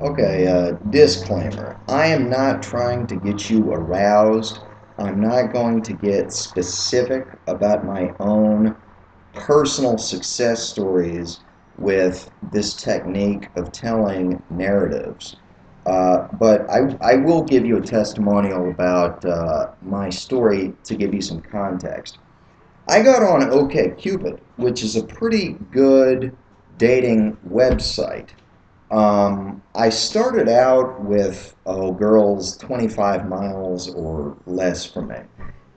Okay, disclaimer. I am not trying to get you aroused. I'm not going to get specific about my own personal success stories with this technique of telling narratives. But I will give you a testimonial about my story to give you some context. I got on OkCupid, which is a pretty good dating website. I started out with girls 25 miles or less from me.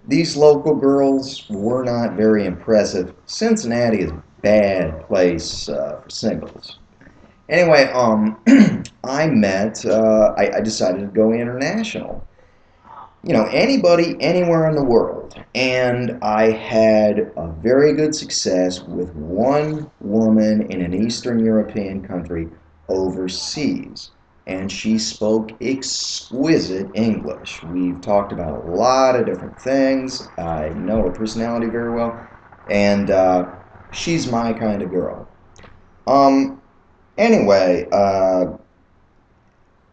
These local girls were not very impressive. Cincinnati is a bad place for singles. Anyway, I decided to go international. Anybody, anywhere in the world. And I had a very good success with one woman in an Eastern European country overseas. And she spoke exquisite English. We've talked about a lot of different things. I know her personality very well. And she's my kind of girl. Um, anyway, let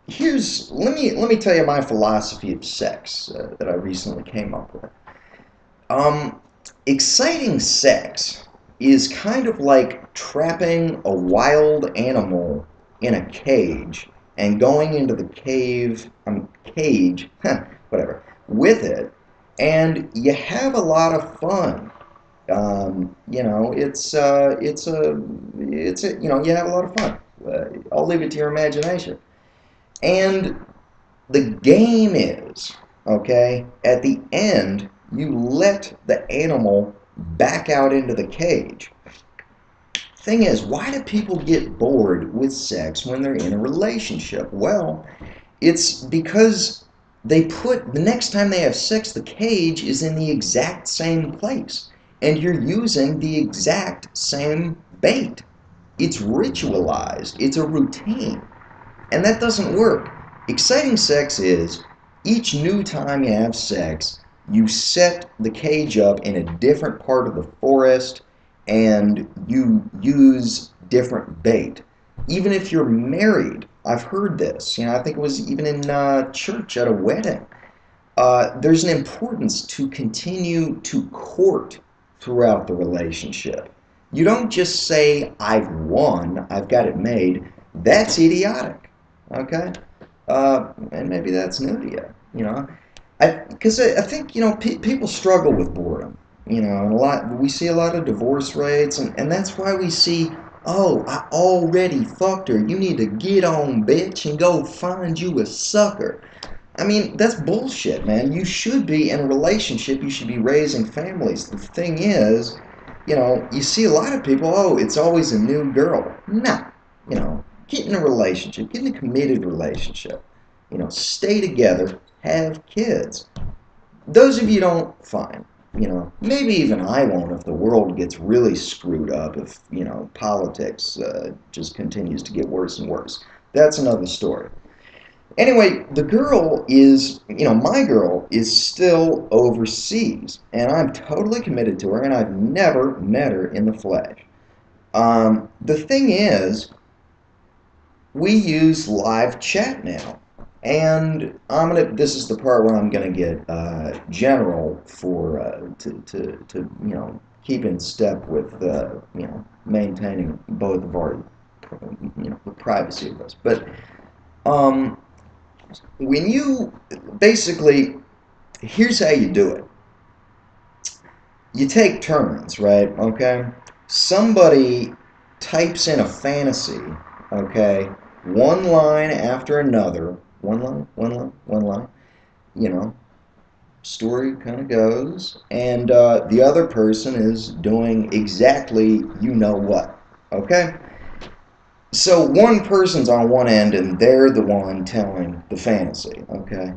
me tell you my philosophy of sex that I recently came up with. Um, Exciting sex is kind of like trapping a wild animal in a cage and going into the cage, whatever, with it, and you have a lot of fun. You have a lot of fun. I'll leave it to your imagination. And the game is, okay, at the end, you let the animal back out into the cage. Thing is, why do people get bored with sex when they're in a relationship? Well, it's because the next time they have sex, the cage is in the exact same place. And you're using the exact same bait. It's ritualized, it's a routine. And that doesn't work. Exciting sex is each new time you have sex, you set the cage up in a different part of the forest and you use different bait. Even if you're married, I've heard this. I think it was even in church at a wedding. There's an importance to continue to court throughout the relationship. You don't just say, I've won, I've got it made. That's idiotic. Okay? And maybe that's new to you. Because I think people struggle with boredom. And we see a lot of divorce rates, and that's why we see, oh, I already fucked her. You need to get on, bitch, and go find you a sucker. I mean, that's bullshit, man. You should be in a relationship. You should be raising families. The thing is, you see a lot of people, oh, it's always a new girl. No, get in a relationship, get in a committed relationship. Stay together, have kids. Those of you don't, fine. Maybe even I won't if the world gets really screwed up, if, politics just continues to get worse and worse. That's another story. Anyway, my girl is still overseas, and I'm totally committed to her, and I've never met her in the flesh. The thing is, we use live chat now. And this is the part where I'm gonna get general for to keep in step with maintaining both of our the privacy of us. But um, when you basically, here's how you do it. You take turns, right? Okay. Somebody types in a fantasy, okay, one line after another, one line, one line, one line, you know, story kind of goes, and the other person is doing exactly you know what, okay? So one person's on one end and they're the one telling the fantasy, okay?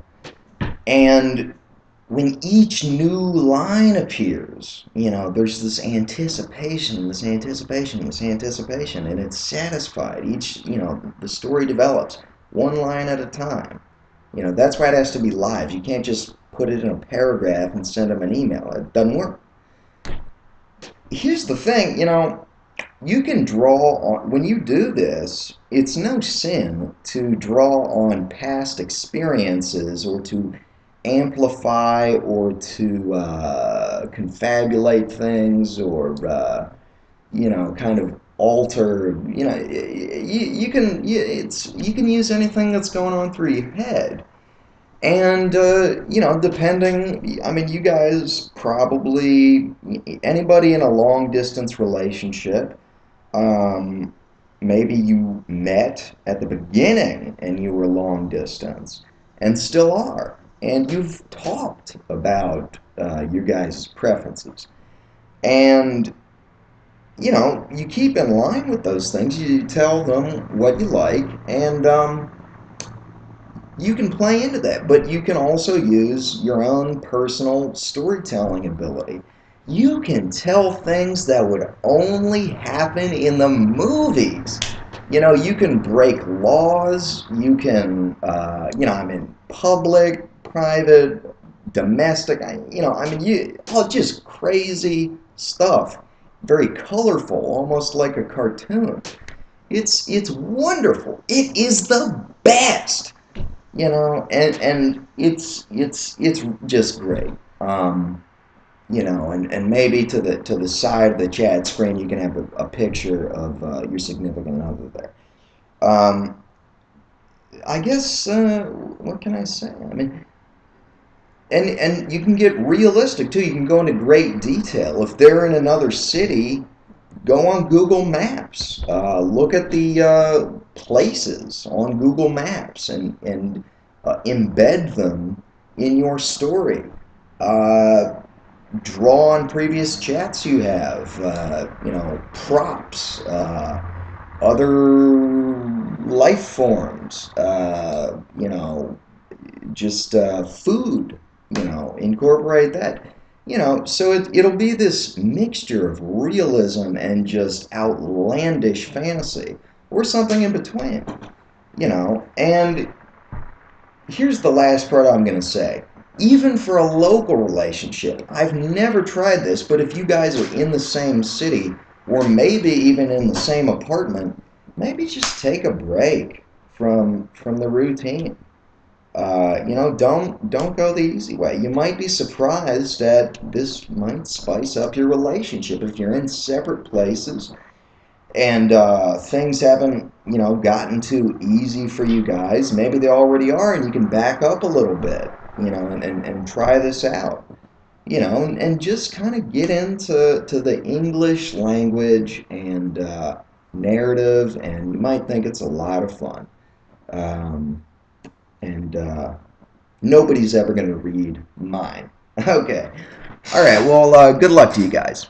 And when each new line appears, there's this anticipation, this anticipation, this anticipation, and it's satisfied. The story develops one line at a time. That's why it has to be live. You can't just put it in a paragraph and send them an email. It doesn't work. Here's the thing, you can draw on, when you do this, it's no sin to draw on past experiences or to amplify or to confabulate things or kind of alter. You can use anything that's going on through your head. And, depending, I mean, you guys probably, anybody in a long distance relationship, um, maybe you met at the beginning and you were long distance and still are. And you've talked about your guys' preferences. And, you keep in line with those things. You tell them what you like, and you can play into that, but you can also use your own personal storytelling ability. You can tell things that would only happen in the movies. You can break laws. You can, I mean, public, private, domestic. All just crazy stuff. Very colorful, almost like a cartoon. It's wonderful. It is the best. And it's just great. And maybe to the side of the chat screen you can have a picture of your significant other there. I guess what can I say? I mean, and you can get realistic too. You can go into great detail. If they're in another city, go on Google Maps. Look at the places on Google Maps and embed them in your story. Draw on previous chats you have. Props, other life forms. Just food. Incorporate that. So it'll be this mixture of realism and just outlandish fantasy, or something in between. And here's the last part I'm going to say. Even for a local relationship, I've never tried this, but if you guys are in the same city, or maybe even in the same apartment, maybe just take a break from the routine. Don't go the easy way. You might be surprised that this might spice up your relationship if you're in separate places and things haven't gotten too easy for you guys. Maybe they already are, and you can back up a little bit, and try this out, and just kind of get into the English language and narrative, and you might think it's a lot of fun. And nobody's ever going to read mine. Okay. All right. Well, good luck to you guys.